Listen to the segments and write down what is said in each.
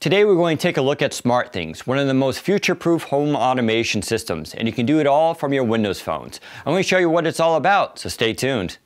Today we're going to take a look at Smartthings, one of the most future-proof home automation systems, and you can do it all from your Windows phones. I'm going to show you what it's all about, so stay tuned.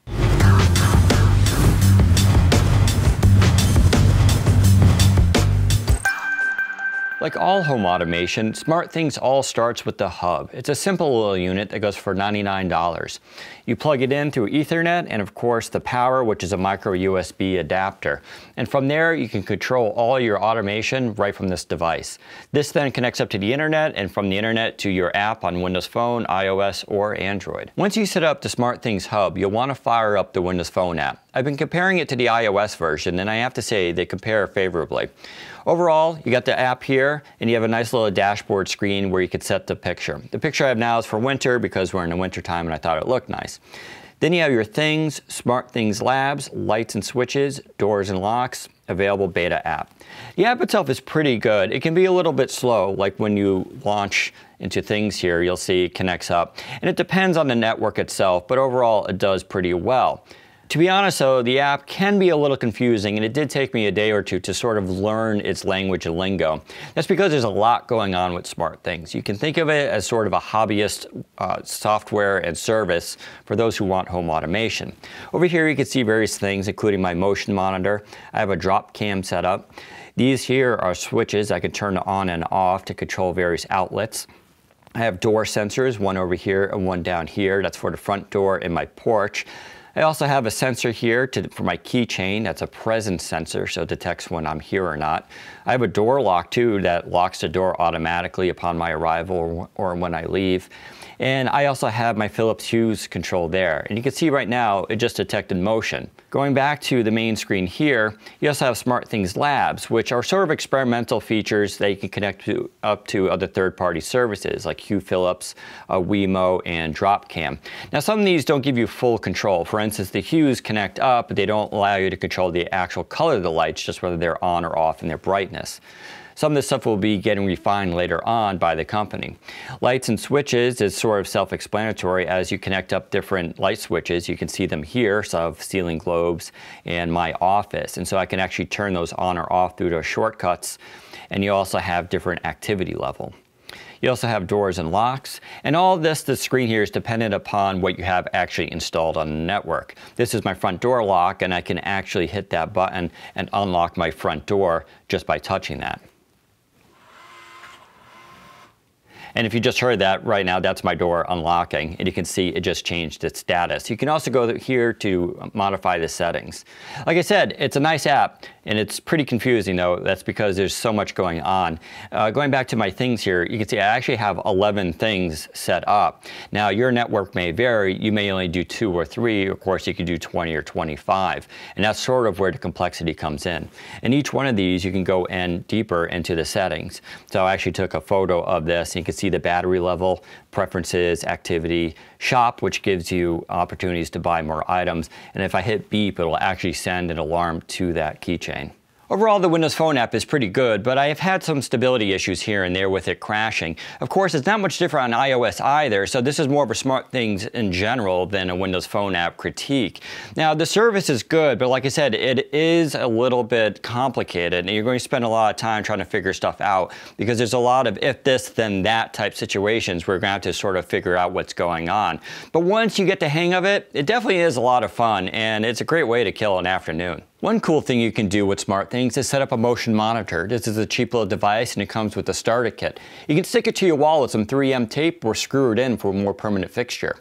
Like all home automation, Smartthings all starts with the hub. It's a simple little unit that goes for $99. You plug it in through Ethernet and of course the power, which is a micro USB adapter. And from there you can control all your automation right from this device. This then connects up to the internet and from the internet to your app on Windows Phone, iOS, or Android. Once you set up the Smartthings Hub, you'll want to fire up the Windows Phone app. I've been comparing it to the iOS version and I have to say they compare favorably. Overall, you got the app here and you have a nice little dashboard screen where you could set the picture. The picture I have now is for winter because we're in the winter time and I thought it looked nice. Then you have your things, Smartthings Labs, lights and switches, doors and locks, available beta app. The app itself is pretty good. It can be a little bit slow, like when you launch into things here, you'll see it connects up. And it depends on the network itself, but overall it does pretty well. To be honest though, the app can be a little confusing and it did take me a day or two to sort of learn its language and lingo. That's because there's a lot going on with Smartthings. You can think of it as sort of a hobbyist software and service for those who want home automation. Over here you can see various things including my motion monitor. I have a drop cam set up. These here are switches I can turn on and off to control various outlets. I have door sensors, one over here and one down here. That's for the front door and my porch. I also have a sensor here for my keychain. That's a presence sensor, so it detects when I'm here or not. I have a door lock too that locks the door automatically upon my arrival or when I leave. And I also have my Philips Hue control there. And you can see right now, it just detected motion. Going back to the main screen here, you also have Smartthings Labs, which are sort of experimental features that you can connect up to other third-party services like Hue Philips, Wemo, and Dropcam. Now some of these don't give you full control. For instance, the Hues connect up, but they don't allow you to control the actual color of the lights, just whether they're on or off in their brightness. Some of this stuff will be getting refined later on by the company. Lights and switches is sort of self-explanatory. As you connect up different light switches, you can see them here, so I have ceiling globes and my office. And so I can actually turn those on or off through those shortcuts. And you also have different activity level. You also have doors and locks, and all of this, the screen here is dependent upon what you have actually installed on the network. This is my front door lock, and I can actually hit that button and unlock my front door just by touching that. And if you just heard that right now, that's my door unlocking, and you can see it just changed its status. You can also go here to modify the settings. Like I said, it's a nice app, and it's pretty confusing though. That's because there's so much going on. Going back to my things here, you can see I actually have 11 things set up. Now your network may vary. You may only do 2 or 3. Of course, you could do 20 or 25. And that's sort of where the complexity comes in. And each one of these, you can go in deeper into the settings. So I actually took a photo of this, and you can see the battery level, preferences, activity, shop, which gives you opportunities to buy more items. And if I hit beep, it'll actually send an alarm to that keychain. Overall, the Windows Phone app is pretty good, but I have had some stability issues here and there with it crashing. Of course, it's not much different on iOS either, so this is more of a Smartthings in general than a Windows Phone app critique. Now, the service is good, but like I said, it is a little bit complicated, and you're going to spend a lot of time trying to figure stuff out because there's a lot of if this, then that type situations where you're going to have to sort of figure out what's going on. But once you get the hang of it, it definitely is a lot of fun, and it's a great way to kill an afternoon. One cool thing you can do with Smartthings is set up a motion monitor. This is a cheap little device and it comes with a starter kit. You can stick it to your wall with some 3M tape or screw it in for a more permanent fixture.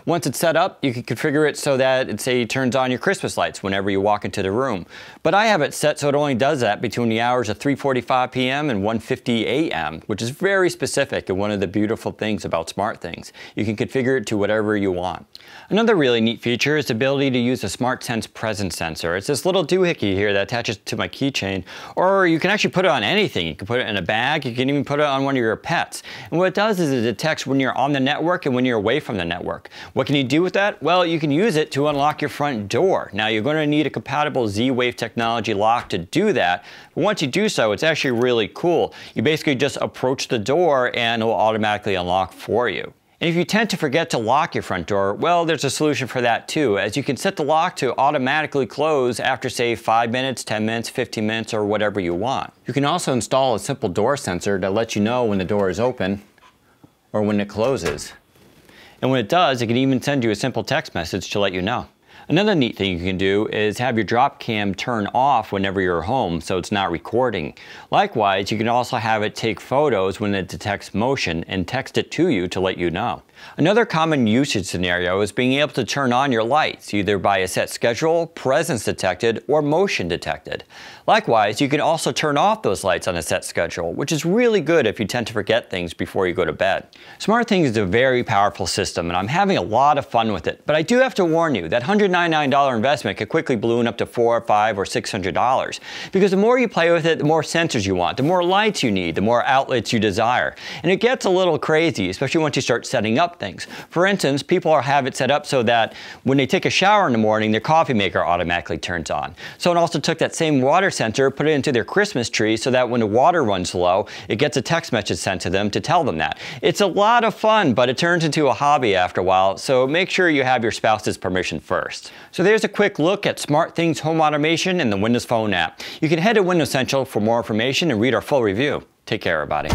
Once it's set up, you can configure it so that it, say, turns on your Christmas lights whenever you walk into the room. But I have it set so it only does that between the hours of 3:45 p.m. and 1:50 a.m., which is very specific and one of the beautiful things about Smartthings. You can configure it to whatever you want. Another really neat feature is the ability to use a SmartSense presence sensor. It's this little doohickey here that attaches to my keychain, or you can actually put it on anything. You can put it in a bag, you can even put it on one of your pets. And what it does is it detects when you're on the network and when you're away from the network. What can you do with that? Well, you can use it to unlock your front door. Now, you're going to need a compatible Z-Wave technology lock to do that. But once you do so, it's actually really cool. You basically just approach the door and it will automatically unlock for you. And if you tend to forget to lock your front door, well, there's a solution for that too, as you can set the lock to automatically close after, say, 5 minutes, 10 minutes, 15 minutes, or whatever you want. You can also install a simple door sensor that lets you know when the door is open or when it closes. And when it does, it can even send you a simple text message to let you know. Another neat thing you can do is have your drop cam turn off whenever you're home so it's not recording. Likewise, you can also have it take photos when it detects motion and text it to you to let you know. Another common usage scenario is being able to turn on your lights, either by a set schedule, presence detected, or motion detected. Likewise, you can also turn off those lights on a set schedule, which is really good if you tend to forget things before you go to bed. Smartthings is a very powerful system, and I'm having a lot of fun with it. But I do have to warn you that $199 investment could quickly balloon up to $400, $500, or $600. Because the more you play with it, the more sensors you want, the more lights you need, the more outlets you desire. And it gets a little crazy, especially once you start setting up things. For instance, people have it set up so that when they take a shower in the morning, their coffee maker automatically turns on. Someone also took that same water sensor, put it into their Christmas tree so that when the water runs low, it gets a text message sent to them to tell them that. It's a lot of fun, but it turns into a hobby after a while, so make sure you have your spouse's permission first. So there's a quick look at Smartthings Home Automation in the Windows Phone app. You can head to Windows Central for more information and read our full review. Take care, everybody.